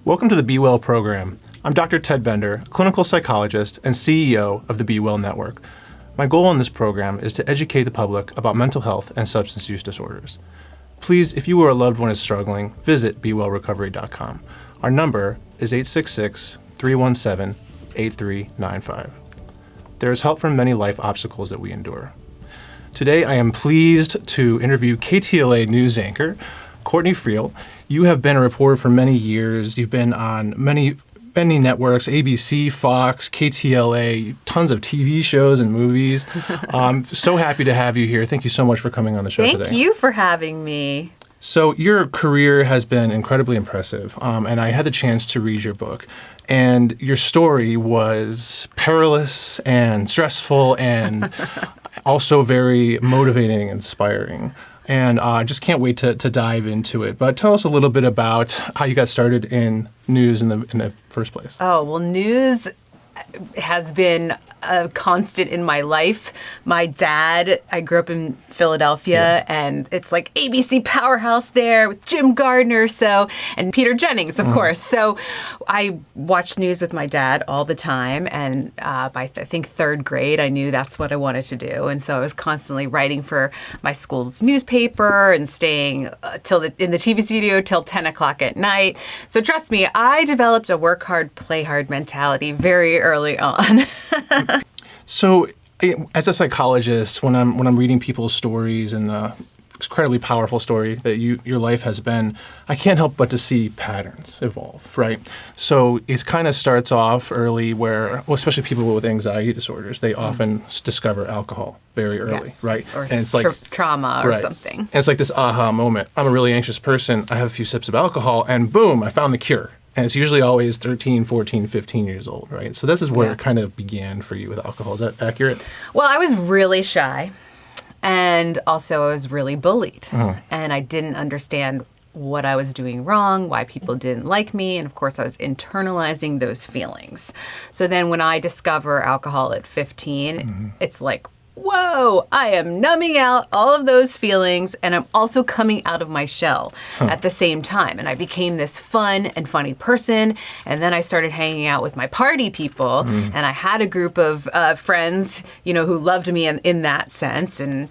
Welcome to the BeWell program. I'm Dr. Ted Bender, clinical psychologist and CEO of the BeWell Network. My goal in this program is to educate the public about mental health and substance use disorders. Please, if you or a loved one is struggling, visit BeWellRecovery.com. Our number is 866-317-8395. There is help from many life obstacles that we endure. Today, I am pleased to interview KTLA news anchor, Courtney Friel. You have been a reporter for many years. You've been on many networks, ABC, Fox, KTLA, tons of TV shows and movies. I'm so happy to have you here. Thank you so much for coming on the show today. Thank you for having me. So your career has been incredibly impressive, and I had the chance to read your book. And your story was perilous and stressful and also very motivating and inspiring. And I just can't wait to dive into it. But tell us a little bit about how you got started in news in the first place. Oh, well, news has been a constant in my life. My dad, I grew up in Philadelphia, and it's like ABC powerhouse there with Jim Gardner, and Peter Jennings, of course. So I watched news with my dad all the time, and by I think third grade, I knew that's what I wanted to do. And so I was constantly writing for my school's newspaper and staying in the TV studio till 10 o'clock at night. So trust me, I developed a work hard, play hard mentality very early on. So, as a psychologist, when I'm reading people's stories and the incredibly powerful story that your life has been, I can't help but to see patterns evolve, right? So it kind of starts off early where, well, especially people with anxiety disorders, they often discover alcohol very early, yes, right? Or and it's like trauma or something. And it's like this aha moment. I'm a really anxious person. I have a few sips of alcohol, and boom, I found the cure. And it's usually always 13, 14, 15 years old, right? So this is where it kind of began for you with alcohol. Is that accurate? Well, I was really shy, and also I was really bullied. And I didn't understand what I was doing wrong, why people didn't like me, and of course I was internalizing those feelings. So then when I discover alcohol at 15, it's like, whoa, I am numbing out all of those feelings, and I'm also coming out of my shell at the same time. And I became this fun and funny person, and then I started hanging out with my party people, and I had a group of friends, who loved me in that sense. And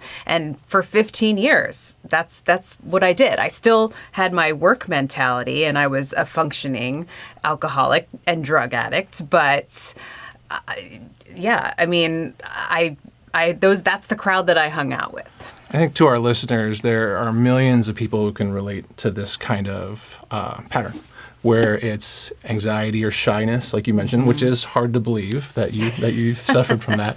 for 15 years, that's what I did. I still had my work mentality, and I was a functioning alcoholic and drug addict, but that's the crowd that I hung out with. I think to our listeners, there are millions of people who can relate to this kind of pattern, where it's anxiety or shyness, like you mentioned, which is hard to believe that you suffered from that,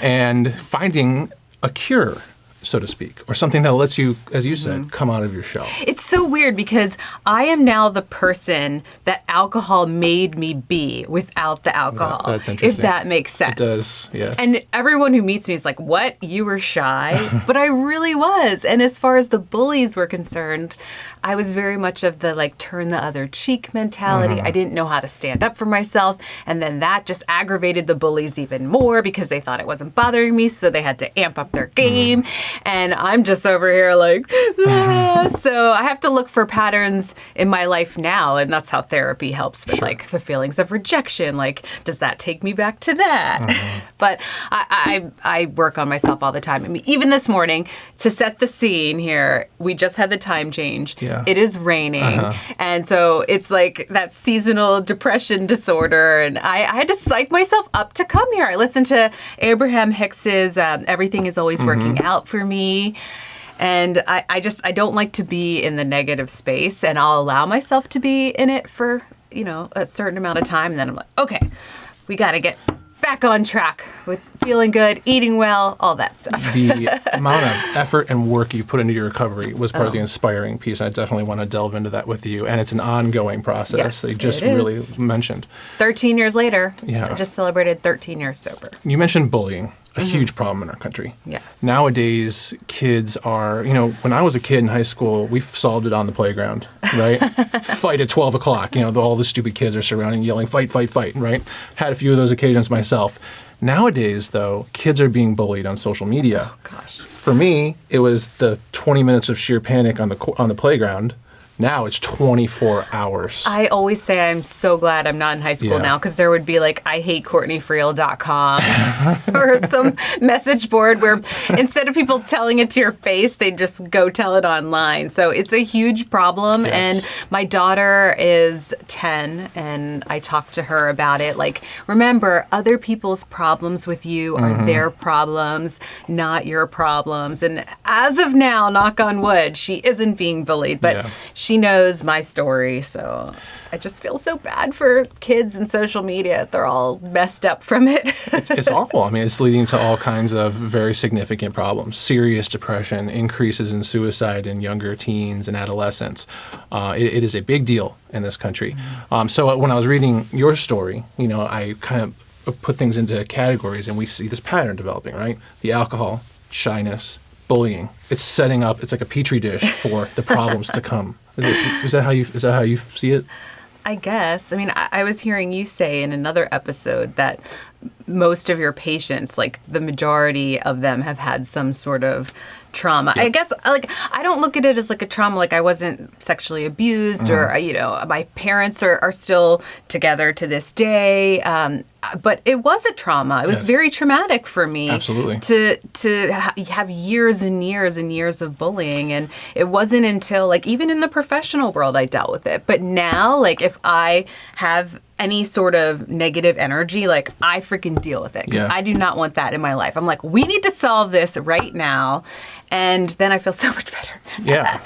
and finding a cure, so to speak, or something that lets you, as you said, come out of your shell. It's so weird because I am now the person that alcohol made me be without the alcohol. That's interesting. If that makes sense. It does, yes. And everyone who meets me is like, what? You were shy? But I really was. And as far as the bullies were concerned, I was very much of the turn the other cheek mentality. I didn't know how to stand up for myself. And then that just aggravated the bullies even more because they thought it wasn't bothering me. So they had to amp up their game. And I'm just over here So I have to look for patterns in my life now. And that's how therapy helps with the feelings of rejection. Does that take me back to that? But I work on myself all the time. I mean, even this morning, to set the scene here, we just had the time change. Yeah. It is raining. And so it's like that seasonal depression disorder. And I had to psych myself up to come here. I listened to Abraham Hicks's Everything is Always Working Out for Me. And I don't like to be in the negative space. And I'll allow myself to be in it for, a certain amount of time. And then I'm like, okay, we got to get back on track with feeling good, eating well, all that stuff. The amount of effort and work you put into your recovery was part of the inspiring piece. I definitely want to delve into that with you. And it's an ongoing process that you just really mentioned. 13 years later, Yeah. I just celebrated 13 years sober. You mentioned bullying, a huge problem in our country. Yes. Nowadays, kids are, when I was a kid in high school, we solved it on the playground, right? Fight at 12 o'clock. All the stupid kids are surrounding, yelling, fight, fight, fight, right? Had a few of those occasions myself. Nowadays, though, kids are being bullied on social media. Oh, gosh. For me, it was the 20 minutes of sheer panic on the playground Now it's 24 hours. I always say I'm so glad I'm not in high school now, because there would be like IHateCourtneyFriel.com or some message board where instead of people telling it to your face, they just go tell it online. So it's a huge problem. Yes. And my daughter is 10 and I talk to her about it. Like, remember, other people's problems with you are their problems, not your problems. And as of now, knock on wood, she isn't being bullied, but she knows my story, so I just feel so bad for kids and social media. They're all messed up from it. It's awful. I mean, it's leading to all kinds of very significant problems. Serious depression, increases in suicide in younger teens and adolescents. It is a big deal in this country. So when I was reading your story, I kind of put things into categories, and we see this pattern developing, right? The alcohol, shyness, bullying. It's setting up. It's like a petri dish for the problems to come. Is that how you see it? I guess. I mean, I was hearing you say in another episode that most of your patients, like the majority of them, have had some sort of trauma. I guess, like, I don't look at it as like a trauma, like I wasn't sexually abused or, my parents are still together to this day. But it was a trauma. It was very traumatic for me. Absolutely. To have years and years and years of bullying. And it wasn't until, like, even in the professional world, I dealt with it. But now, like, if I have any sort of negative energy, like, I freaking deal with it. Because I do not want that in my life. I'm like, we need to solve this right now. And then I feel so much better. Yeah.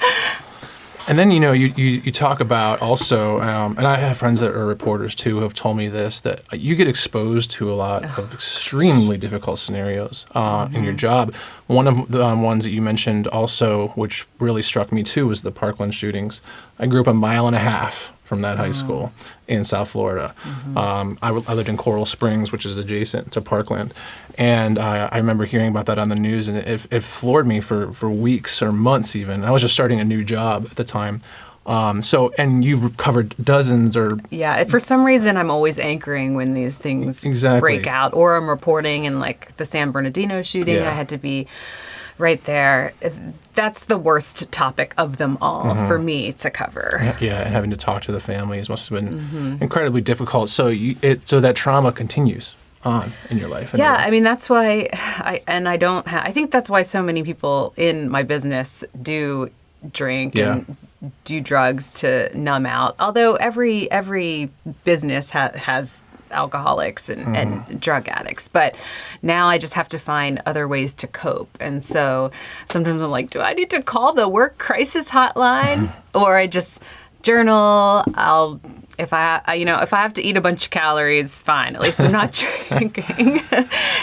And then, you talk about also, and I have friends that are reporters too who have told me this, that you get exposed to a lot of extremely difficult scenarios in your job. One of the ones that you mentioned also, which really struck me too, was the Parkland shootings. I grew up a mile and a half from that high school in South Florida. I lived in Coral Springs, which is adjacent to Parkland. And I remember hearing about that on the news, and it floored me for weeks or months even. I was just starting a new job at the time. And you've covered dozens or... Yeah, for some reason, I'm always anchoring when these things break out. Or I'm reporting in, like, the San Bernardino shooting. I had to be right there. That's the worst topic of them all for me to cover. Yeah, and having to talk to the families must have been incredibly difficult. So so that trauma continues on in your life. Yeah, I mean, that's why I think that's why so many people in my business do drink and do drugs to numb out. Although every business has alcoholics and drug addicts. But now I just have to find other ways to cope. And so sometimes I'm like, do I need to call the work crisis hotline? Or I just journal. If I have to eat a bunch of calories, fine. At least I'm not drinking.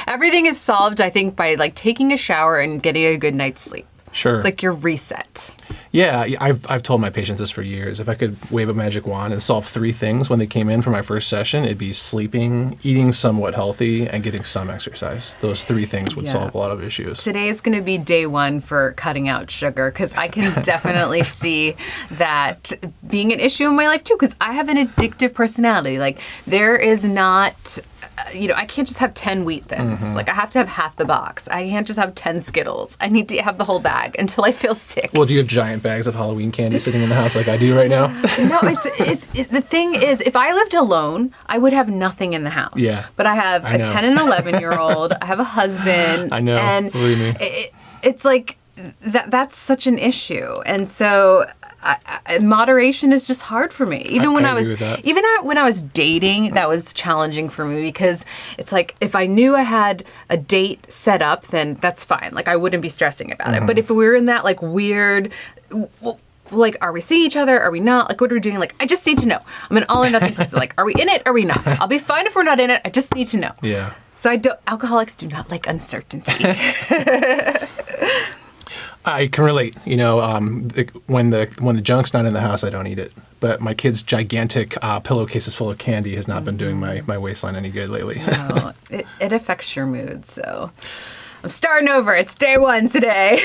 Everything is solved, I think, by like taking a shower and getting a good night's sleep. Sure. It's like your reset. Yeah, I've told my patients this for years. If I could wave a magic wand and solve 3 things when they came in for my first session, it'd be sleeping, eating somewhat healthy, and getting some exercise. Those 3 things would solve a lot of issues. Today is going to be day 1 for cutting out sugar, because I can definitely see that being an issue in my life too, because I have an addictive personality. Like, there is not... I can't just have 10 Wheat Thins. Like, I have to have half the box. I can't just have 10 Skittles. I need to have the whole bag until I feel sick. Well, do you have giant bags of Halloween candy sitting in the house like I do right now? No, the thing is, if I lived alone, I would have nothing in the house. Yeah. But I have a 10 and 11-year-old. I have a husband. I know. And believe me. it's like, that's such an issue. And so... moderation is just hard for me. Even when I was dating, that was challenging for me, because it's like, if I knew I had a date set up, then that's fine. Like, I wouldn't be stressing about it. But if we were in that like weird, like, are we seeing each other? Are we not? Like, what are we doing? Like, I just need to know. I'm an all or nothing person. Like, are we in it? Are we not? I'll be fine if we're not in it. I just need to know. Yeah. So alcoholics do not like uncertainty. I can relate. When the junk's not in the house, I don't eat it. But my kid's gigantic pillowcases full of candy has not been doing my waistline any good lately. No, it affects your mood. So I'm starting over. It's day one today.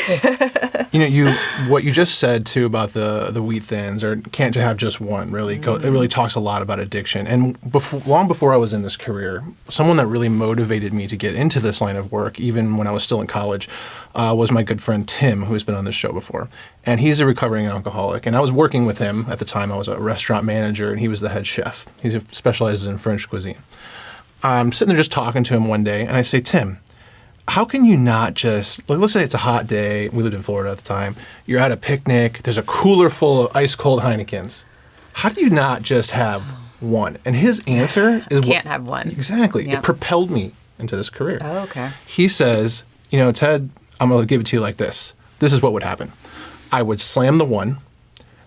What you just said too about the wheat thins, or can't have just one, really. It really talks a lot about addiction. And long before I was in this career, someone that really motivated me to get into this line of work, even when I was still in college, was my good friend Tim, who's been on this show before. And he's a recovering alcoholic. And I was working with him at the time. I was a restaurant manager, and he was the head chef. He specializes in French cuisine. I'm sitting there just talking to him one day, and I say, Tim, how can you not just, let's say it's a hot day, we lived in Florida at the time, you're at a picnic, there's a cooler full of ice-cold Heinekens. How do you not just have one? And his answer is... Can't have one. Exactly. Yep. It propelled me into this career. Oh, okay. He says, Ted, I'm going to give it to you like this. This is what would happen. I would slam the one,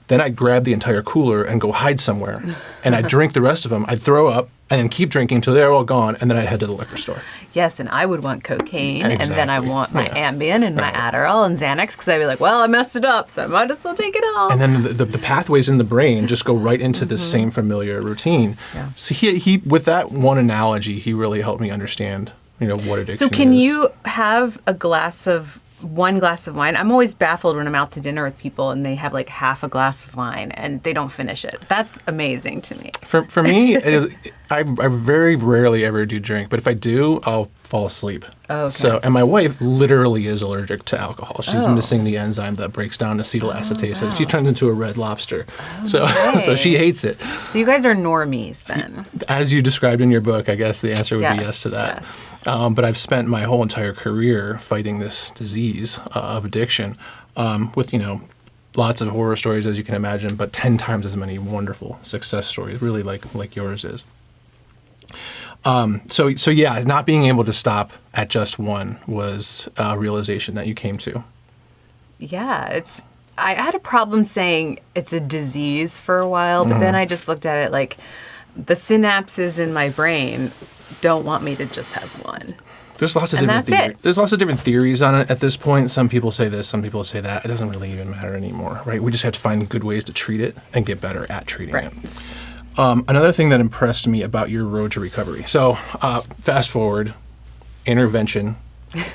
then I'd grab the entire cooler and go hide somewhere, and I'd drink the rest of them. I'd throw up, and then keep drinking until they're all gone, and then I'd head to the liquor store. Yes, and I would want cocaine, Exactly. and then I want my Ambien and my Adderall and Xanax, because I'd be like, well, I messed it up, so I might as well take it all. And then the pathways in the brain just go right into the same familiar routine. Yeah. So he with that one analogy, he really helped me understand, what addiction is. So can you have one glass of wine? I'm always baffled when I'm out to dinner with people and they have like half a glass of wine and they don't finish it. That's amazing to me. For me, I very rarely ever do drink, but if I do, I'll fall asleep. Oh, okay. And my wife literally is allergic to alcohol. She's missing the enzyme that breaks down acetylacetase. wow. She turns into a red lobster. So nice. she hates it. So you guys are normies then. As you described in your book, I guess the answer would be yes to that. Yes. But I've spent my whole entire career fighting this disease of addiction with, lots of horror stories, as you can imagine, but 10 times as many wonderful success stories, really like yours is. So yeah, not being able to stop at just one was a realization that you came to. Yeah, I had a problem saying it's a disease for a while, but then I just looked at it like the synapses in my brain don't want me to just have one. There's lots of different theories on it at this point. Some people say this, some people say that. It doesn't really even matter anymore, right? We just have to find good ways to treat it and get better at treating it. Another thing that impressed me about your road to recovery. So fast forward, intervention,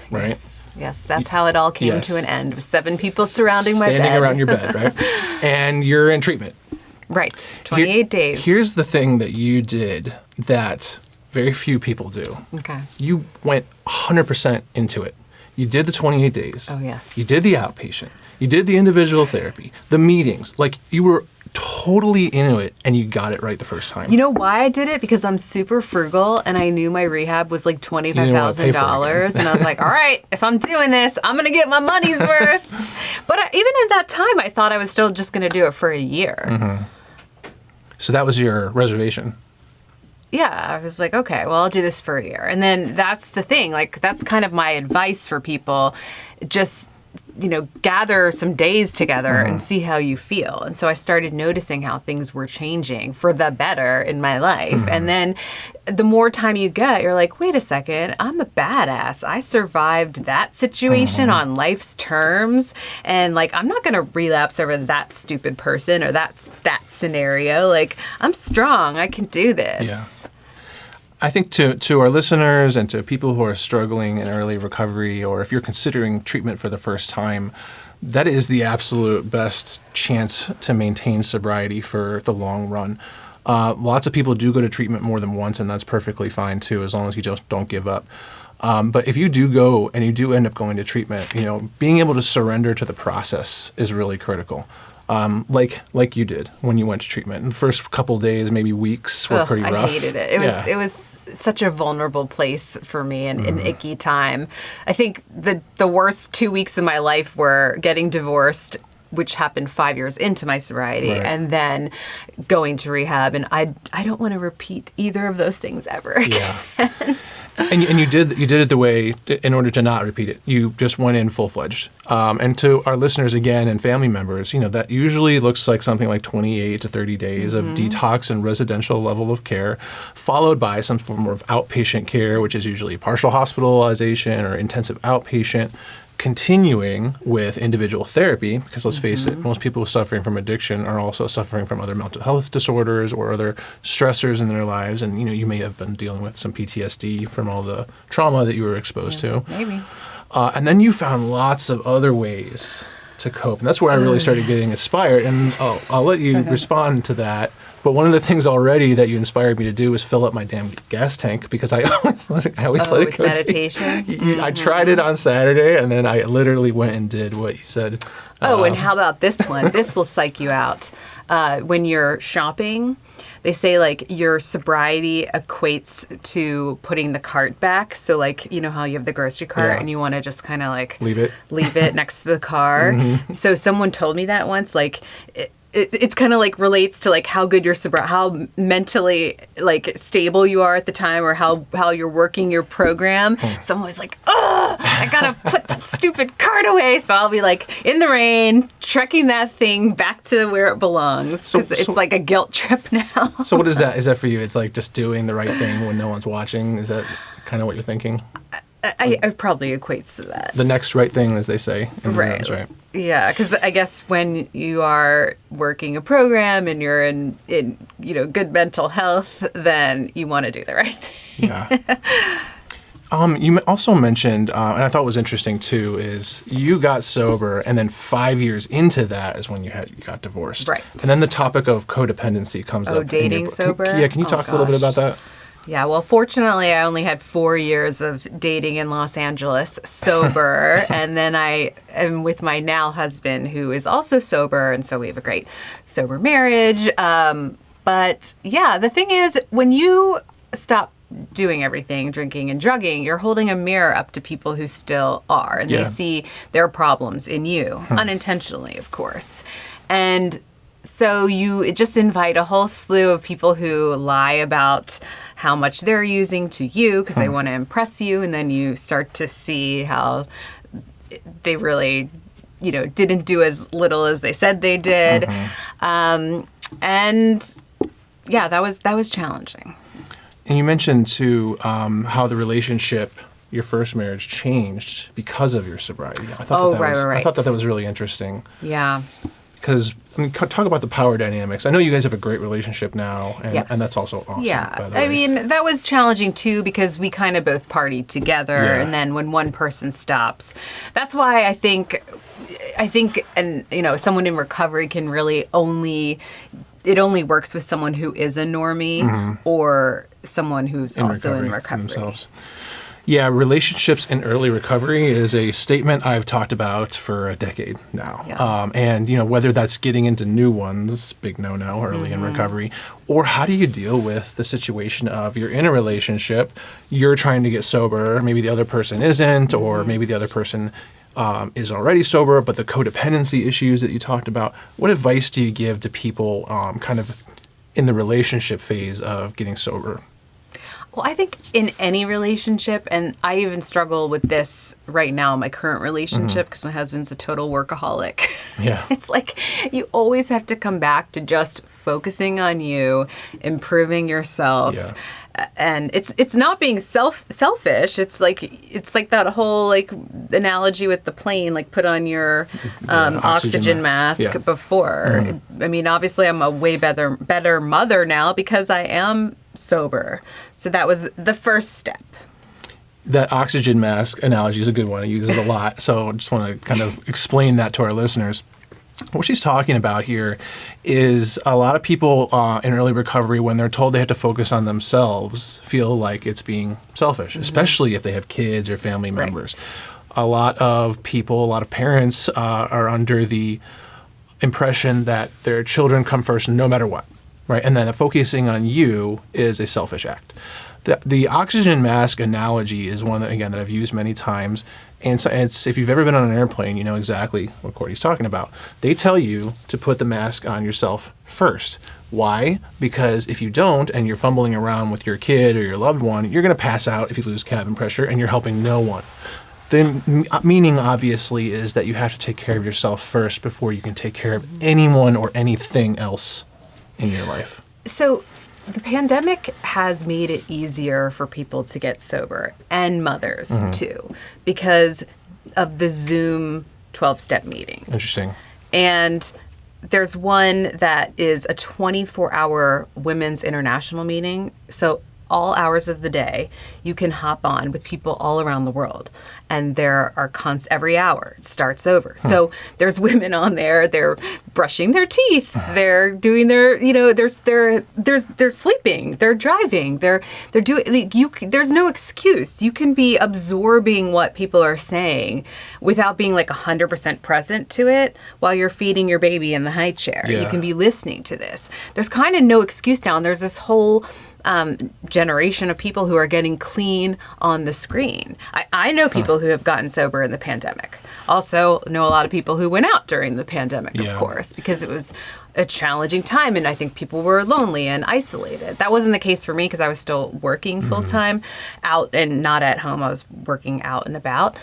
right? Yes, that's how it all came to an end, with 7 people surrounding my bed. Standing around your bed, right? And you're in treatment. Right, 28 days. Here's the thing that you did that very few people do. Okay. You went 100% into it. You did the 28 days. Oh, yes. You did the outpatient. You did the individual therapy, the meetings. Like, you were totally into it, and you got it right the first time. You know why I did it? Because I'm super frugal, and I knew my rehab was like $25,000, and I was like, all right, if I'm doing this, I'm going to get my money's worth. But even at that time, I thought I was still just going to do it for a year. Mm-hmm. So that was your reservation. Yeah, I was like, okay, well, I'll do this for a year. And then that's the thing, like, that's kind of my advice for people. Just, gather some days together and see how you feel. And so I started noticing how things were changing for the better in my life. And then the more time you get, you're like, wait a second, I'm a badass. I survived that situation on life's terms. And like, I'm not going to relapse over that stupid person or that scenario. Like, I'm strong. I can do this. Yeah. I think to our listeners and to people who are struggling in early recovery, or if you're considering treatment for the first time, that is the absolute best chance to maintain sobriety for the long run. Lots of people do go to treatment more than once, and that's perfectly fine too, as long as you just don't give up. But if you do go and you do end up going to treatment, being able to surrender to the process is really critical. Like you did when you went to treatment. The first couple days, maybe weeks, were pretty rough. I hated it. It was such a vulnerable place for me and an icky time. I think the worst 2 weeks of my life were getting divorced, which happened 5 years into my sobriety, and then going to rehab. And I don't want to repeat either of those things ever again. Yeah. And you did it the way, in order to not repeat it. You just went in full-fledged. And to our listeners again and family members, that usually looks like something like 28 to 30 days of detox and residential level of care, followed by some form of outpatient care, which is usually partial hospitalization or intensive outpatient, continuing with individual therapy, because let's face it, most people suffering from addiction are also suffering from other mental health disorders or other stressors in their lives. And, you may have been dealing with some PTSD from all the trauma that you were exposed to. Maybe. And then you found lots of other ways to cope. And that's where I really started getting inspired. And I'll let you respond to that. But one of the things already that you inspired me to do was fill up my damn gas tank, because I always let it go. Meditation? I tried it on Saturday, and then I literally went and did what you said. And how about this one? This will psych you out. When you're shopping, they say like your sobriety equates to putting the cart back. So like, you know how you have the grocery cart and you want to just kind of like leave it next to the car. So someone told me that once, like it's kind of like relates to like how good your how mentally like stable you are at the time, or how you're working your program. Someone was like, oh, I gotta put that stupid cart away. So I'll be like in the rain, trekking that thing back to where it belongs, because it's like a guilt trip now. So what is that? Is that for you? It's like just doing the right thing when no one's watching? Is that kind of what you're thinking? I probably equates to that. The next right thing, as they say. Right. Right. Yeah, because I guess when you are working a program and you're in good mental health, then you want to do the right thing. Yeah. You also mentioned, and I thought was interesting too, is you got sober, and then 5 years into that is when you got divorced. Right. And then the topic of codependency comes up. Dating sober? Can you talk a little bit about that? Yeah, well, fortunately, I only had 4 years of dating in Los Angeles sober. And then I am with my now husband, who is also sober. And so we have a great sober marriage. But yeah, the thing is, when you stop doing everything, drinking and drugging, you're holding a mirror up to people who still are. And they see their problems in you, unintentionally, of course. And so you just invite a whole slew of people who lie about how much they're using to you because they want to impress you. And then you start to see how they really, didn't do as little as they said they did. And yeah, that was challenging. And you mentioned too how the relationship, your first marriage, changed because of your sobriety. I thought I thought that was really interesting. Yeah. Because, talk about the power dynamics. I know you guys have a great relationship now, and that's also awesome, yeah. by the way. I mean, that was challenging, too, because we kind of both partied together, and then when one person stops, that's why I think, and, someone in recovery can really it only works with someone who is a normie or someone who's also in recovery. Themselves. Yeah, relationships in early recovery is a statement I've talked about for a decade now. Yeah. And, whether that's getting into new ones, big no-no early in recovery, or how do you deal with the situation of you're in a relationship, you're trying to get sober, maybe the other person isn't, or maybe the other person is already sober, but the codependency issues that you talked about. What advice do you give to people kind of in the relationship phase of getting sober? Well, I think in any relationship, and I even struggle with this right now in my current relationship because my husband's a total workaholic. Yeah. It's like you always have to come back to just focusing on you, improving yourself. Yeah. And it's not being selfish. It's like that whole like analogy with the plane, like put on your oxygen mask before. I mean, obviously I'm a way better mother now because I am sober. So that was the first step. That oxygen mask analogy is a good one. I use it a lot. So I just want to kind of explain that to our listeners. What she's talking about here is a lot of people in early recovery, when they're told they have to focus on themselves, feel like it's being selfish, especially if they have kids or family members. A lot of people, a lot of parents are under the impression that their children come first no matter what, right? And then focusing on you is a selfish act. The oxygen mask analogy is one that, again, that I've used many times. And so it's, if you've ever been on an airplane, you know exactly what Courtney's talking about. They tell you to put the mask on yourself first. Why? Because if you don't, and you're fumbling around with your kid or your loved one, you're going to pass out if you lose cabin pressure, and you're helping no one. The meaning, obviously, is that you have to take care of yourself first before you can take care of anyone or anything else in your life. So the pandemic has made it easier for people to get sober, and mothers too, because of the Zoom 12-step meetings. Interesting. And there's one that is a 24-hour women's international meeting. So all hours of the day. You can hop on with people all around the world, and there are every hour it starts over. So there's women on there. They're brushing their teeth. They're doing their, they're sleeping. They're driving. They're doing. There's no excuse. You can be absorbing what people are saying without being like 100% present to it while you're feeding your baby in the high chair. Yeah. You can be listening to this. There's kind of no excuse now, and there's this whole generation of people who are getting clean on the screen. I know people who have gotten sober in the pandemic. Also know a lot of people who went out during the pandemic, of course, because it was a challenging time, and I think people were lonely and isolated. That wasn't the case for me because I was still working full-time, out and not at home. I was working out and about.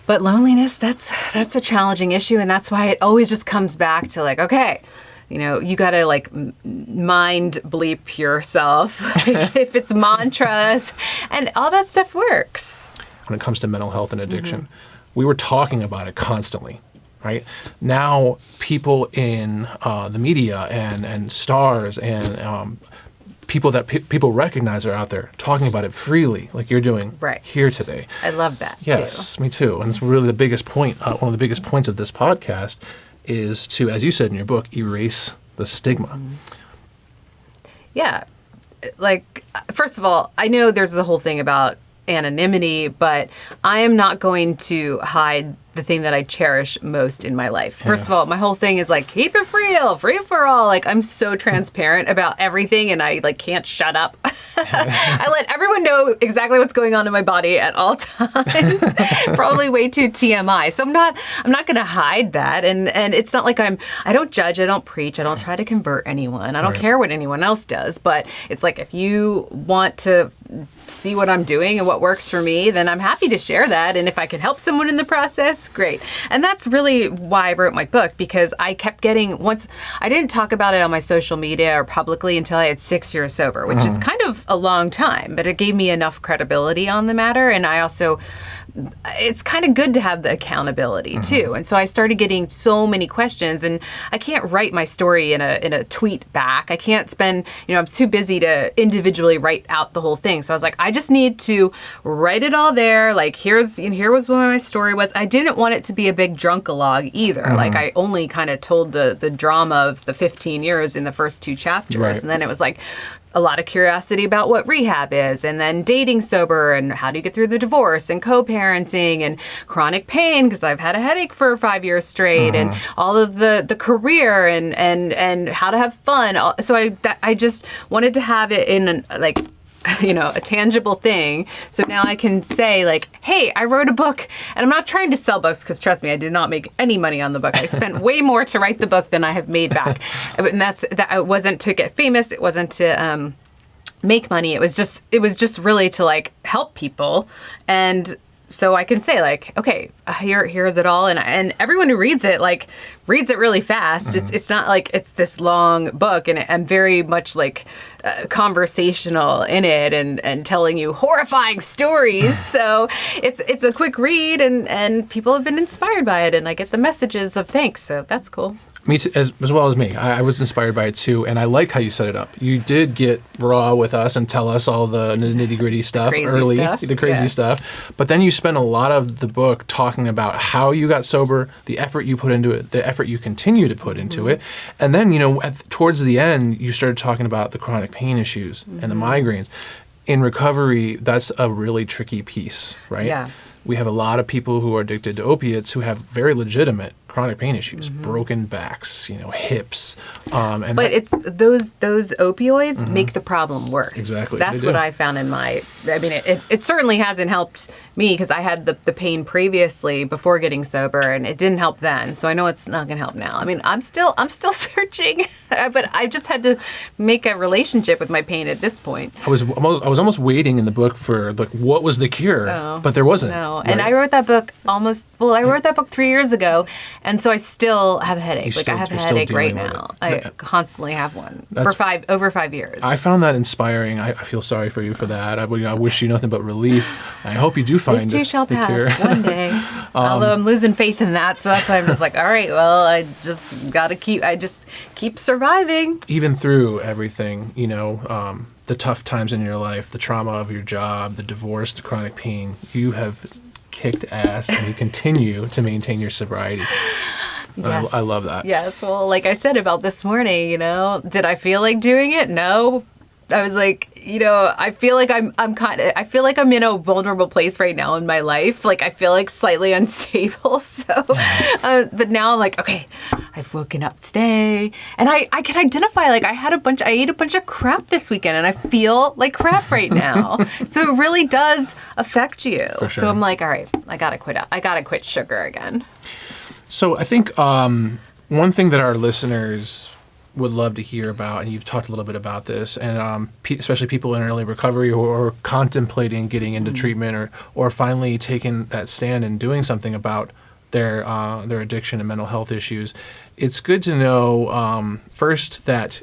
But loneliness, that's a challenging issue, and that's why it always just comes back to like, okay, you got to like mind bleep yourself if it's mantras, and all that stuff works. When it comes to mental health and addiction, we were talking about it constantly, right? Now people in the media and stars and people that people recognize are out there talking about it freely, like you're doing here today. I love that. Yes, me too. And it's really the biggest point, one of the biggest points of this podcast is to, as you said in your book, erase the stigma. Yeah. Like, first of all, I know there's the whole thing about anonymity, but I am not going to hide the thing that I cherish most in my life. First of all, my whole thing is like, keep it real, free for all. Like, I'm so transparent about everything, and I like can't shut up. I let everyone know exactly what's going on in my body at all times. Probably way too TMI. So I'm not going to hide that. And it's not like I don't judge, I don't preach, I don't try to convert anyone. I don't care what anyone else does. But it's like, if you want to see what I'm doing and what works for me, then I'm happy to share that. And if I can help someone in the process, great. And that's really why I wrote my book, because I kept getting, I didn't talk about it on my social media or publicly until I had 6 years sober, which is kind of a long time, but it gave me enough credibility on the matter. And I also, it's kind of good to have the accountability too. And so I started getting so many questions, and I can't write my story in a tweet back. I can't spend, I'm too busy to individually write out the whole thing. So I was like, I just need to write it all there. Like, here was what my story was. I didn't want it to be a big drunk-a-log either. Like, I only kind of told the drama of the 15 years in the first 2 chapters. Right. And then it was like a lot of curiosity about what rehab is, and then dating sober, and how do you get through the divorce, and co-parenting, and chronic pain, because I've had a headache for 5 years straight, and all of the career, and how to have fun. So I just wanted to have it in a tangible thing. So now I can say like, hey, I wrote a book, and I'm not trying to sell books, because trust me, I did not make any money on the book. I spent way more to write the book than I have made back. And that it wasn't to get famous. It wasn't to make money. It was just really to like help people. And so I can say like, okay, here's it all. And everyone who reads it really fast. It's not like it's this long book, and I'm very much like conversational in it, and telling you horrifying stories. So it's a quick read, and people have been inspired by it, and I get the messages of thanks. So that's cool. Me too, as well as me. I was inspired by it too, and I like how you set it up. You did get raw with us and tell us all the nitty-gritty stuff early, the crazy stuff. But then you spent a lot of the book talking about how you got sober, the effort you put into it, the effort you continue to put into it, and then towards the end, you started talking about the chronic pain issues and the migraines. In recovery, that's a really tricky piece, right? Yeah. We have a lot of people who are addicted to opiates who have very legitimate chronic pain issues, broken backs, hips. But it's those opioids make the problem worse. Exactly. That's what I found it certainly hasn't helped me, because I had the pain previously before getting sober, and it didn't help then. So I know it's not going to help now. I mean, I'm still searching, but I just had to make a relationship with my pain at this point. I was almost waiting in the book for like, what was the cure? But there wasn't. No. Right? And I wrote that book I wrote that book 3 years ago, And so I still have a headache. I have a you're still headache right dealing with now. it. I constantly have one for over 5 years. I found that inspiring. I feel sorry for you for that. I wish you nothing but relief. I hope you do find This too shall the pass cure. one day. Although I'm losing faith in that, so that's why I'm just like, all right, well, I just keep surviving. Even through everything, the tough times in your life, the trauma of your job, the divorce, the chronic pain, you have kicked ass and you continue to maintain your sobriety. Yes. I love that. Yes. Well, like I said about this morning, did I feel like doing it? No. I was like, I feel like I feel like I'm in a vulnerable place right now in my life. Like I feel like slightly unstable. So, but now I'm like, okay, I've woken up today and I can identify, like I ate a bunch of crap this weekend and I feel like crap right now. So it really does affect you. For sure. So I'm like, all right, I gotta quit sugar again. So I think one thing that our listeners would love to hear about, and you've talked a little bit about this, and especially people in early recovery who are contemplating getting into treatment or finally taking that stand and doing something about their addiction and mental health issues. It's good to know first that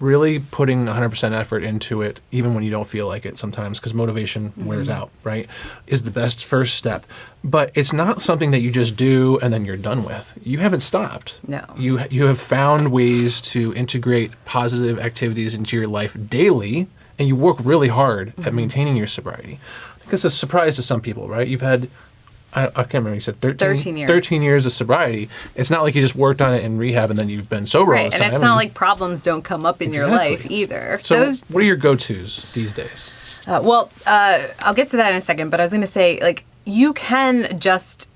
really putting 100% effort into it, even when you don't feel like it sometimes, because motivation wears out, right, is the best first step. But it's not something that you just do and then you're done with. You haven't stopped. No. You have found ways to integrate positive activities into your life daily, and you work really hard at maintaining your sobriety. I think that's a surprise to some people, right? You've had, I can't remember, you said 13 years. 13 years of sobriety. It's not like you just worked on it in rehab and then you've been sober all this time. And it's not like problems don't come up in your life either. So what are your go-tos these days? I'll get to that in a second, but I was going to say, like, you can just,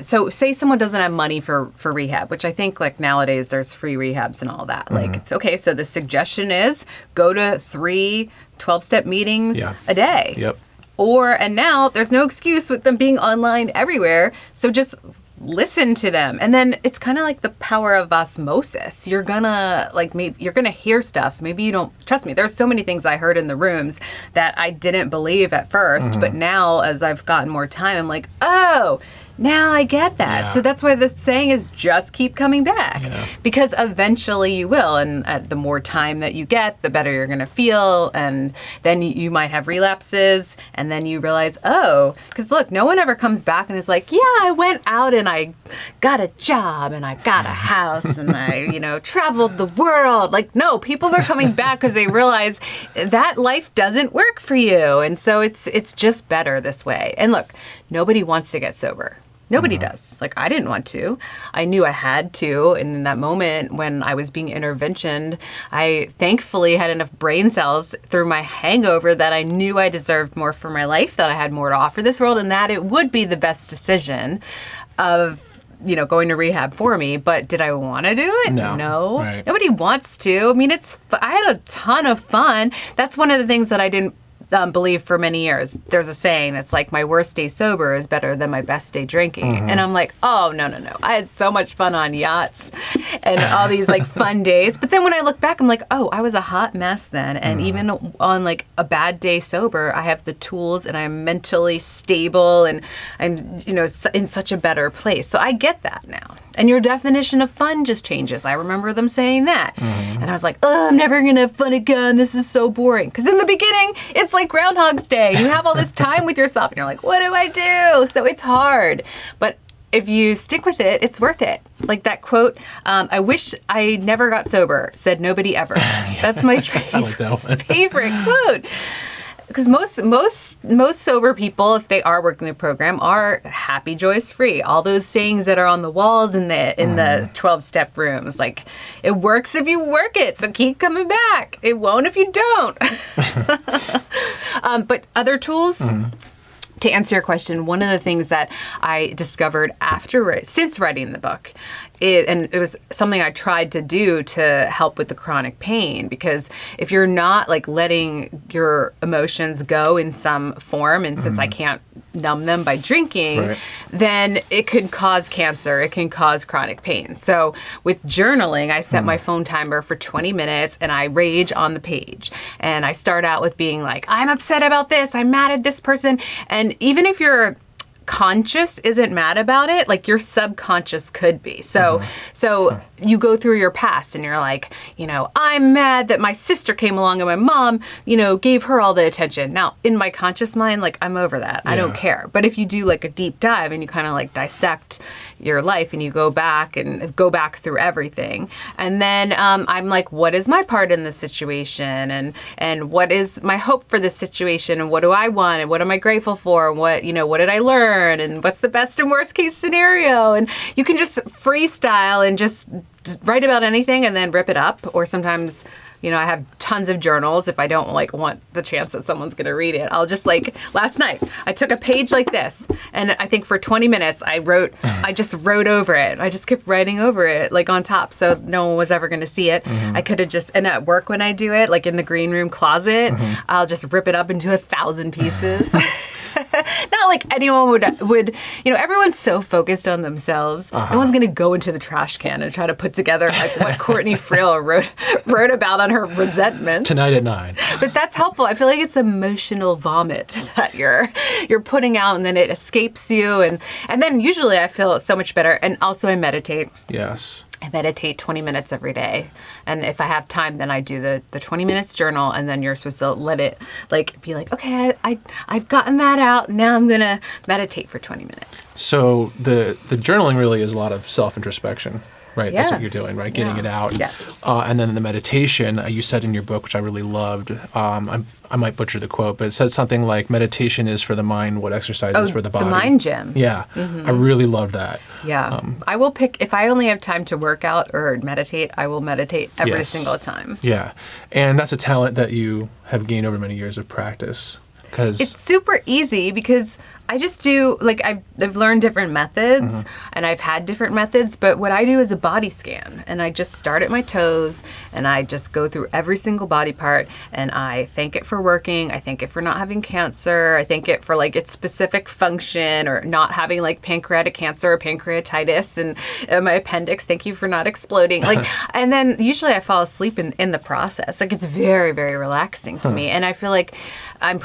so say someone doesn't have money for rehab, which I think like nowadays there's free rehabs and all that. Like, it's okay. So the suggestion is go to 3 12-step meetings a day. Yep. And now there's no excuse with them being online everywhere. So just listen to them. And then it's kind of like the power of osmosis. You're gonna you're gonna hear stuff. Maybe you don't trust me. There's so many things I heard in the rooms that I didn't believe at first, but now as I've gotten more time, I'm like, oh, now I get that. Yeah. So that's why the saying is just keep coming back, because eventually you will. And the more time that you get, the better you're going to feel. And then you might have relapses. And then you realize, oh, because look, no one ever comes back and is like, yeah, I went out and I got a job and I got a house and I, traveled the world. Like, no, people are coming back because they realize that life doesn't work for you. And so it's just better this way. And look, nobody wants to get sober. Nobody does. Like, I didn't want to. I knew I had to. And in that moment when I was being interventioned, I thankfully had enough brain cells through my hangover that I knew I deserved more for my life, that I had more to offer this world, and that it would be the best decision of going to rehab for me. But did I want to do it? No. Right. Nobody wants to. I mean, I had a ton of fun. That's one of the things that I didn't believe for many years. There's a saying that's like, my worst day sober is better than my best day drinking. And I'm like, oh, no. I had so much fun on yachts and all these like fun days. But then when I look back, I'm like, oh, I was a hot mess then. And even on like a bad day sober, I have the tools and I'm mentally stable and I'm, in such a better place. So I get that now. And your definition of fun just changes. I remember them saying that. And I was like, oh, I'm never going to have fun again. This is so boring. Because in the beginning, it's like Groundhog's Day. You have all this time with yourself and you're like, what do I do? So it's hard. But if you stick with it, it's worth it. Like that quote, I wish I never got sober, said nobody ever. That's my favorite quote. Because most sober people, if they are working the program, are happy, joyous, free. All those sayings that are on the walls in the 12-step rooms, like, it works if you work it, so keep coming back. It won't if you don't. But other tools. To answer your question, one of the things that I discovered since writing the book, and it was something I tried to do to help with the chronic pain, because if you're not like letting your emotions go in some form, and since I can't numb them by drinking, then it could cause cancer. It can cause chronic pain. So with journaling, I set my phone timer for 20 minutes and I rage on the page. And I start out with being like, I'm upset about this. I'm mad at this person. And even if you're conscious isn't mad about it, like your subconscious could be. So you go through your past and you're like, I'm mad that my sister came along and my mom, gave her all the attention. Now, in my conscious mind, like, I'm over that. I don't care. But if you do like a deep dive and you kind of like dissect your life and you go back through everything, and then I'm like, what is my part in this situation, and what is my hope for this situation, and what do I want, and what am I grateful for, and what did I learn, and what's the best and worst case scenario, and you can just freestyle and just write about anything and then rip it up. Or sometimes I have tons of journals. If I don't want the chance that someone's going to read it, I'll just last night, I took a page like this, and I think for 20 minutes, I just wrote over it. I just kept writing over it, on top, so no one was ever going to see it. I could have and at work when I do it, in the green room closet, I'll just rip it up into 1,000 pieces. Not like anyone would, everyone's so focused on themselves. No one's going to go into the trash can and try to put together what Courtney Friel wrote about on her resentments. Tonight at 9. But that's helpful. I feel like it's emotional vomit that you're putting out, and then it escapes you. And then usually I feel so much better. And also I meditate. Yes. I meditate 20 minutes every day. And if I have time, then I do the 20 minutes journal, and then you're supposed to let it be like, okay, I've gotten that out. Now I'm going to meditate for 20 minutes. So the journaling really is a lot of self-introspection, right? Yeah. That's what you're doing, right? Getting it out. Yes. And then the meditation, you said in your book, which I really loved, I might butcher the quote, but it said something like, meditation is for the mind what exercise is for the body. The mind gym. Yeah. I really love that. Yeah. I will pick, if I only have time to work out or meditate, I will meditate every single time. Yeah. And that's a talent that you have gained over many years of practice. It's super easy because I just do, I've learned different methods and I've had different methods, but what I do is a body scan, and I just start at my toes and I just go through every single body part, and I thank it for working. I thank it for not having cancer. I thank it for its specific function, or not having pancreatic cancer or pancreatitis, and my appendix. Thank you for not exploding. And then usually I fall asleep in the process. It's very, very relaxing to me. And I feel like I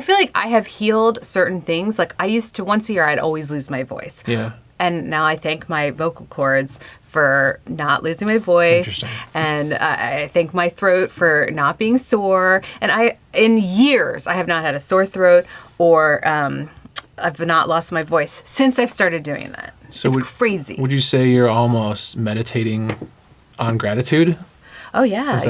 feel like I have healed certain things. I used to, once a year, I'd always lose my voice. Yeah. And now I thank my vocal cords for not losing my voice. And I thank my throat for not being sore. And in years, I have not had a sore throat, or I've not lost my voice since I've started doing that. So it's crazy. Would you say you're almost meditating on gratitude? Oh, yeah.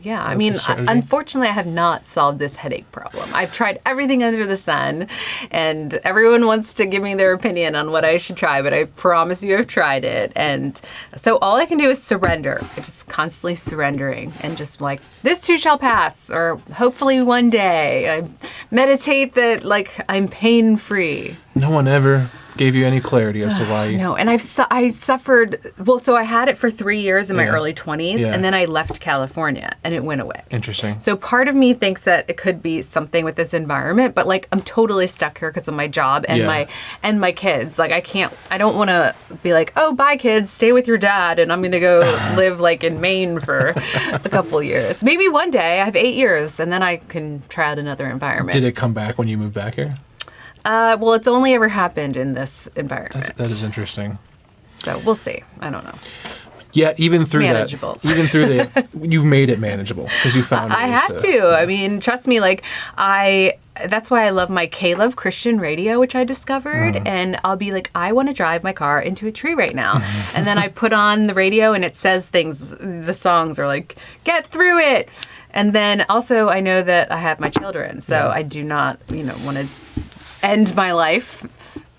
I mean, unfortunately, I have not solved this headache problem. I've tried everything under the sun, and everyone wants to give me their opinion on what I should try, but I promise you I've tried it. And so all I can do is surrender. I'm just constantly surrendering and just this too shall pass, or hopefully one day. I meditate that I'm pain-free. No one ever gave you any clarity as to why? No, and I suffered. Well, so I had it for 3 years in my early 20s, and then I left California, and it went away. Interesting. So part of me thinks that it could be something with this environment, but I'm totally stuck here because of my job and my kids. I don't want to be oh, bye kids, stay with your dad, and I'm gonna go live in Maine for a couple years. Maybe one day. I have 8 years, and then I can try out another environment. Did it come back when you moved back here? Well, it's only ever happened in this environment. That is interesting. So we'll see. I don't know. Yeah, even through manageable. that, even through the, you've made it manageable because you found ways I had to. I mean, trust me. That's why I love my K-Love Christian radio, which I discovered. And I'll be I want to drive my car into a tree right now. And then I put on the radio and it says things. The songs are get through it. And then also I know that I have my children, so I do not, want to end my life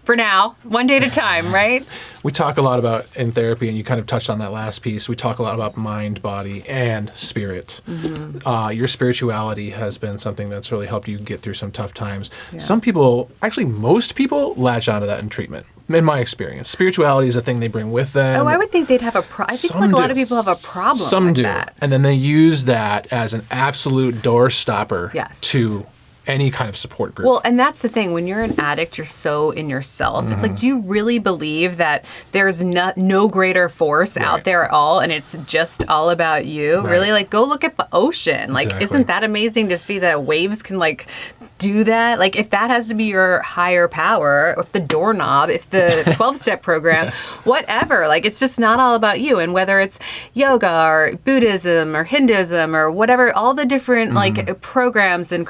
for now, one day at a time, right? We talk a lot about in therapy, and you kind of touched on that last piece. We talk a lot about mind, body, and spirit. Your spirituality has been something that's really helped you get through some tough times. Yeah. Some people, actually most people, latch onto that in treatment. In my experience, spirituality is a thing they bring with them. Oh, I would think they'd have a problem. I think a lot of people have a problem Some with do. that. And then they use that as an absolute door stopper to any kind of support group. Well, and that's the thing. When you're an addict, you're so in yourself. It's like, do you really believe that there's no greater force out there at all, and it's just all about you? Right. Really? Like, go look at the ocean. Like, Exactly. isn't that amazing to see that waves can, like, do that? Like, if that has to be your higher power, if the doorknob, if the 12-step program, whatever, like, it's just not all about you. And whether it's yoga or Buddhism or Hinduism or whatever, all the different, like, programs and,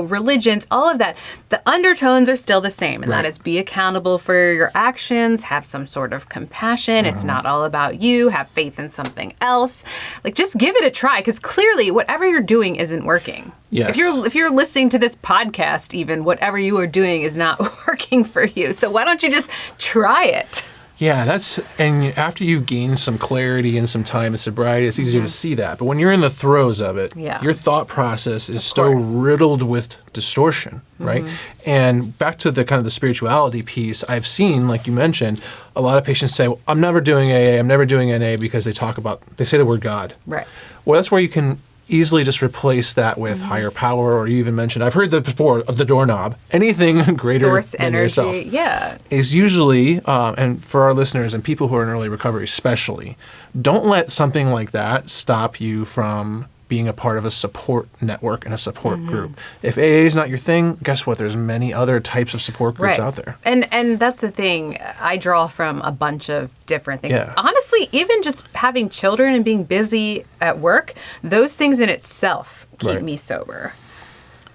religions, all of that, the undertones are still the same. And that is, be accountable for your actions, have some sort of compassion. It's not all about you. Have faith in something else. Like, just give it a try, because clearly whatever you're doing isn't working. Yes. If you're listening to this podcast, even, whatever you are doing is not working for you. So why don't you just try it? Yeah, and after you gain some clarity and some time in sobriety, it's easier to see that. But when you're in the throes of it, your thought process is so riddled with distortion, right? And back to the kind of the spirituality piece, I've seen, like you mentioned, a lot of patients say, well, I'm never doing AA, I'm never doing NA, because they say the word God. Right. Well, that's where you can easily just replace that with higher power, or you even mentioned, I've heard that before, the doorknob. Anything greater Source than energy, yourself is usually, and for our listeners and people who are in early recovery especially, don't let something like that stop you from being a part of a support network and a support group. If AA is not your thing, guess what? There's many other types of support groups out there. And that's the thing. I draw from a bunch of different things. Yeah. Honestly, even just having children and being busy at work, those things in itself keep me sober.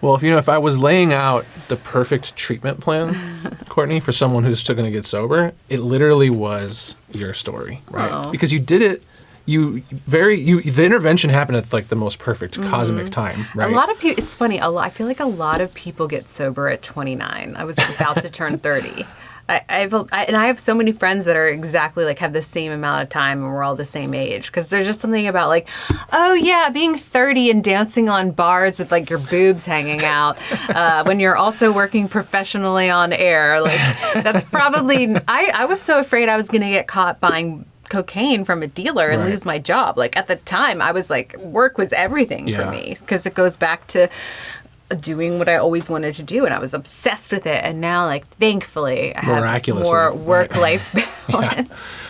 Well, if I was laying out the perfect treatment plan, Courtney, for someone who's still going to get sober, it literally was your story, right? Because you did it. The intervention happened at like the most perfect cosmic time, right? A lot of people, it's funny, I feel like a lot of people get sober at 29. I was about to turn 30. I have so many friends that are exactly like have the same amount of time, and we're all the same age, because there's just something about like, oh yeah, being 30 and dancing on bars with like your boobs hanging out when you're also working professionally on air. Like, that's probably, I was so afraid I was going to get caught buying cocaine from a dealer and lose my job. Like, at the time, I was like, work was everything for me, because it goes back to doing what I always wanted to do, and I was obsessed with it. And now, like, thankfully, I have more work-life balance.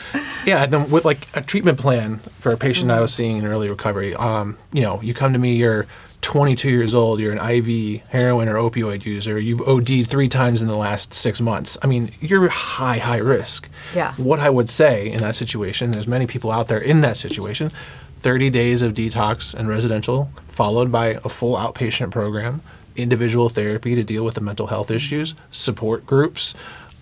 Yeah, and then with like a treatment plan for a patient I was seeing in early recovery, you come to me, you're 22 years old, you're an IV heroin or opioid user, you've OD'd 3 times in the last 6 months. I mean, you're high risk. Yeah. What I would say in that situation, there's many people out there in that situation, 30 days of detox and residential, followed by a full outpatient program, individual therapy to deal with the mental health issues, support groups,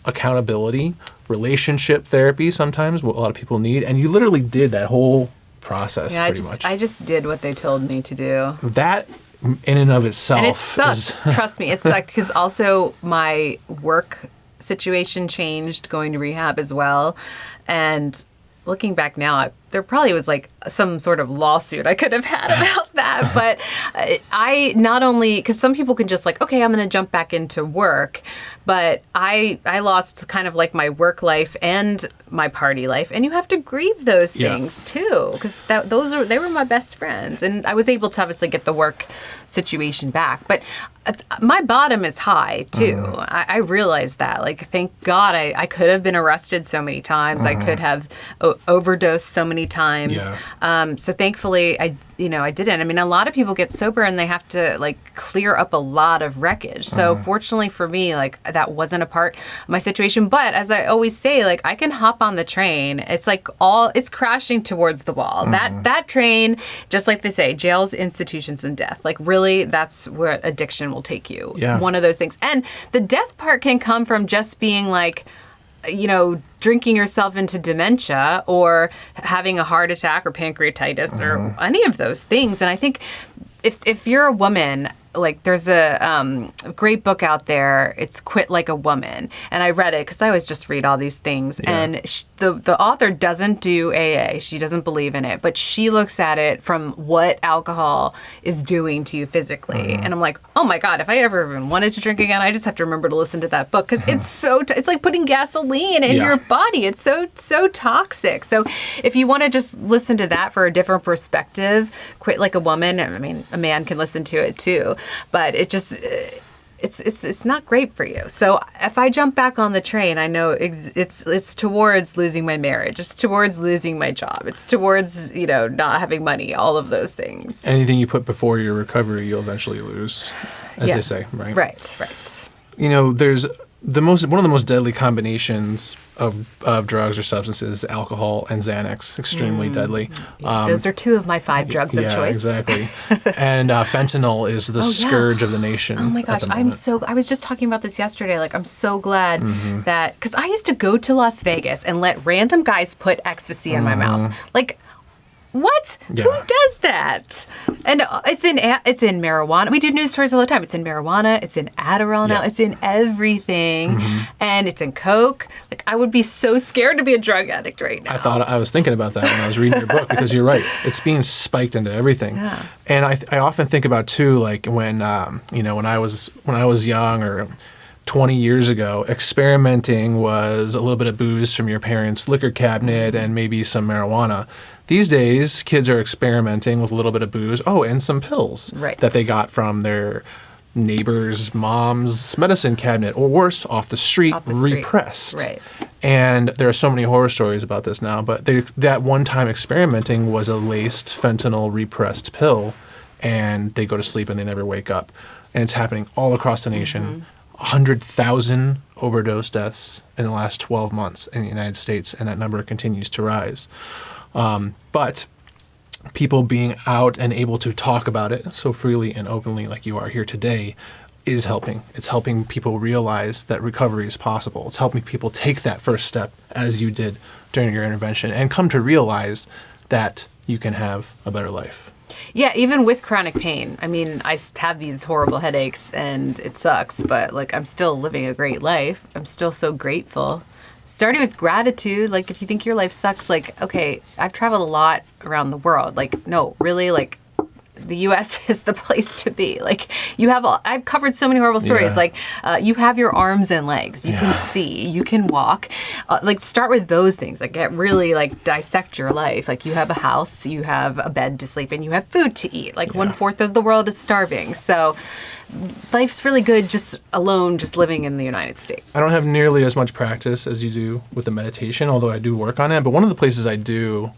accountability, relationship therapy sometimes, what a lot of people need. And you literally did that whole process pretty much. I just did what they told me to do. That in and of itself. And it sucked. Trust me, it sucked, because also my work situation changed going to rehab as well. And looking back now, there probably was like some sort of lawsuit I could have had about that. But I not only, because some people can just like, okay, I'm going to jump back into work. But I lost kind of like my work life and my party life. And you have to grieve those things too, because they were my best friends. And I was able to obviously get the work situation back. But my bottom is high too. I realized that. Like, thank God I could have been arrested so many times. I could have overdosed so many times. So thankfully I didn't. I mean, a lot of people get sober and they have to like clear up a lot of wreckage. So fortunately for me, like, that wasn't a part of my situation. But as I always say, like, I can hop on the train. It's like it's crashing towards the wall. That train, just like they say, jails, institutions, and death. Like, really, that's where addiction will take you. Yeah. One of those things. And the death part can come from just being like, drinking yourself into dementia or having a heart attack or pancreatitis or any of those things. And I think if you're a woman, like, there's a great book out there. It's Quit Like a Woman. And I read it because I always just read all these things. Yeah. And the author doesn't do AA. She doesn't believe in it. But she looks at it from what alcohol is doing to you physically. And I'm like, oh my God, if I ever even wanted to drink again, I just have to remember to listen to that book. Because it's it's like putting gasoline in your body. It's so toxic. So if you want to just listen to that for a different perspective, Quit Like a Woman. I mean, a man can listen to it too. But it's not great for you. So if I jump back on the train, I know it's towards losing my marriage. It's towards losing my job. It's towards, not having money, all of those things. Anything you put before your recovery, you'll eventually lose, as they say, right? Right. There's one of the most deadly combinations of drugs or substances, alcohol and Xanax, extremely deadly. Those are 2 of my 5 drugs of choice. Yeah, exactly. And fentanyl is the scourge of the nation. Oh my gosh, I was just talking about this yesterday. Like, I'm so glad that, because I used to go to Las Vegas and let random guys put ecstasy in my mouth. Like, what? Yeah. Who does that? And it's in marijuana. We do news stories all the time. It's in marijuana. It's in Adderall now. It's in everything, and it's in Coke. Like, I would be so scared to be a drug addict right now. I was thinking about that when I was reading your book, because you're right. It's being spiked into everything. Yeah. And I often think about too, like when when I was young, or 20 years ago, experimenting was a little bit of booze from your parents' liquor cabinet and maybe some marijuana. These days, kids are experimenting with a little bit of booze, and some pills that they got from their neighbor's mom's medicine cabinet, or worse, off the street, repressed. Right. And there are so many horror stories about this now, but that one time experimenting was a laced fentanyl repressed pill, and they go to sleep and they never wake up. And it's happening all across the nation. 100,000 overdose deaths in the last 12 months in the United States, and that number continues to rise. But people being out and able to talk about it so freely and openly like you are here today is helping. It's helping people realize that recovery is possible. It's helping people take that first step, as you did during your intervention, and come to realize that you can have a better life. Yeah, even with chronic pain. I mean, I have these horrible headaches and it sucks, but like, I'm still living a great life. I'm still so grateful. Starting with gratitude, like, if you think your life sucks, like, okay, I've traveled a lot around the world. Like, no, really, like, the U.S. is the place to be. Like, I've covered so many horrible stories. Yeah. Like, you have your arms and legs. You can see. You can walk. Like, start with those things. Like, get really, like, dissect your life. Like, you have a house. You have a bed to sleep in. You have food to eat. Like, 1/4 of the world is starving. So life's really good just living in the United States. I don't have nearly as much practice as you do with the meditation, although I do work on it. But one of the places I do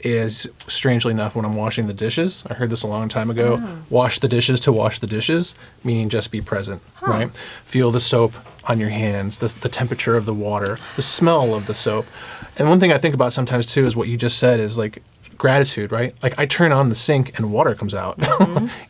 is, strangely enough, when I'm washing the dishes. I heard this a long time ago. Wash the dishes to wash the dishes, meaning just be present, right? Feel the soap on your hands, the temperature of the water, the smell of the soap. And one thing I think about sometimes too is what you just said is like gratitude, right? Like, I turn on the sink and water comes out.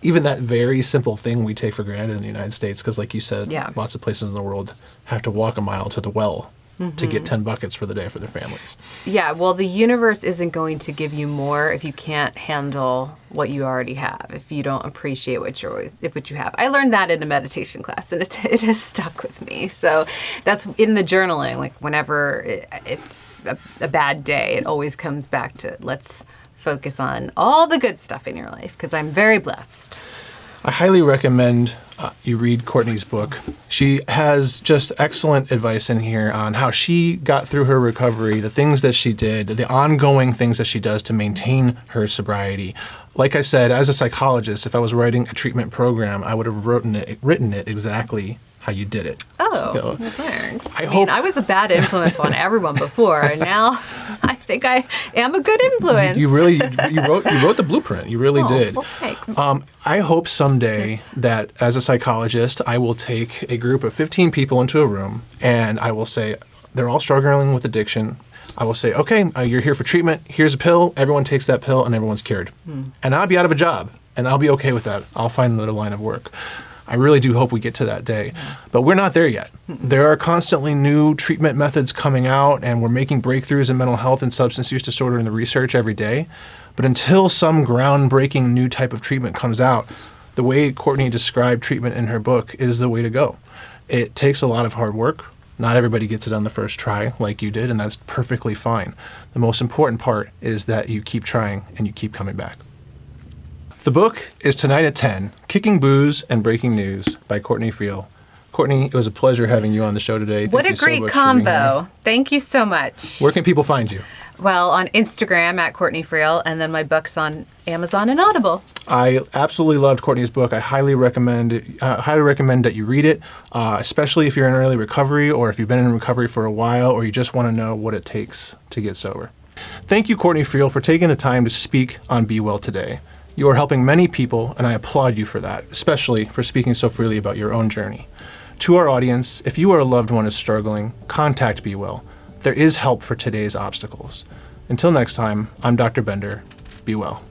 Even that very simple thing we take for granted in the United States, because like you said, lots of places in the world have to walk a mile to the well to get 10 buckets for the day for their families. Yeah, well, the universe isn't going to give you more if you can't handle what you already have, if you don't appreciate what you have. I learned that in a meditation class, and it has stuck with me. So that's in the journaling. Like, whenever it's a bad day, it always comes back to, let's focus on all the good stuff in your life, because I'm very blessed. I highly recommend you read Courtney's book. She has just excellent advice in here on how she got through her recovery, the things that she did, the ongoing things that she does to maintain her sobriety. Like I said, as a psychologist, if I was writing a treatment program, I would have written it exactly how you did it. Oh, well, thanks. I was a bad influence on everyone before, and now I think I am a good influence. You wrote the blueprint. You really did. Well, thanks. I hope someday that as a psychologist, I will take a group of 15 people into a room, and I will say, they're all struggling with addiction. I will say, okay, you're here for treatment. Here's a pill. Everyone takes that pill, and everyone's cured. And I'll be out of a job, and I'll be okay with that. I'll find another line of work. I really do hope we get to that day. But we're not there yet. There are constantly new treatment methods coming out, and we're making breakthroughs in mental health and substance use disorder in the research every day. But until some groundbreaking new type of treatment comes out, the way Courtney described treatment in her book is the way to go. It takes a lot of hard work. Not everybody gets it on the first try like you did, and that's perfectly fine. The most important part is that you keep trying and you keep coming back. The book is tonight at 10, Kicking Booze and Breaking News by Courtney Friel. Courtney, it was a pleasure having you on the show today. What a great combo. Thank you so much. Where can people find you? Well, on Instagram at Courtney Friel, and then my book's on Amazon and Audible. I absolutely loved Courtney's book. I highly recommend it. Highly recommend that you read it, especially if you're in early recovery or if you've been in recovery for a while or you just want to know what it takes to get sober. Thank you, Courtney Friel, for taking the time to speak on BeWell today. You are helping many people, and I applaud you for that, especially for speaking so freely about your own journey. To our audience, if you or a loved one is struggling, contact BeWell. There is help for today's obstacles. Until next time, I'm Dr. Bender. Be well.